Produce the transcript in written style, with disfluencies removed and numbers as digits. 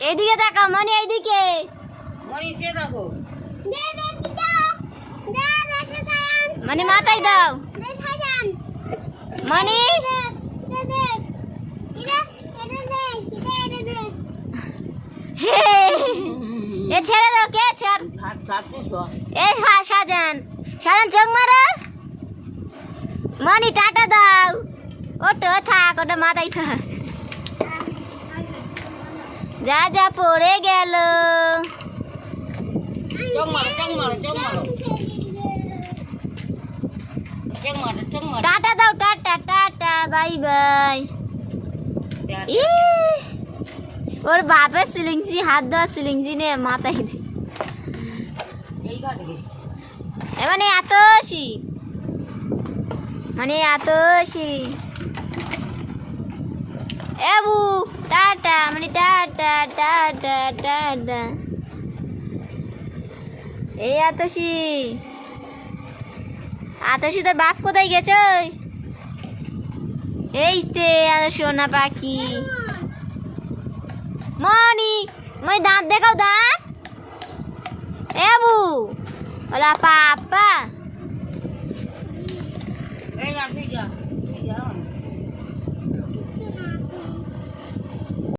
এইদিকে তাকাও মনি, এইদিকে মনি, মাথায় দাও মনি। এ ছেড়ে দাও, কে ছাড়? এই সাজান, সাজান চোখ মারো। মনি টাটা দাও। ওটো থাক, ওটা মাথায় থাক। যা যা পড়ে গেল। টাটা দাও, টাটা টাটা, বাই বাই। ওর বাপের সিলিংসি হাত দেওয়া সিলিংসি নে মাথায় দে। মানে এত শীত, মানে এত শীত। এবু টাটা, মানে টাটা টাটা টাটা। এই আতসী, আতসী তোর বাপ কোথায় গেছে? এই তে সোনা পাখি। মনি, মই দাঁত দেখাও, দাঁত। এবু ওলা পাপা।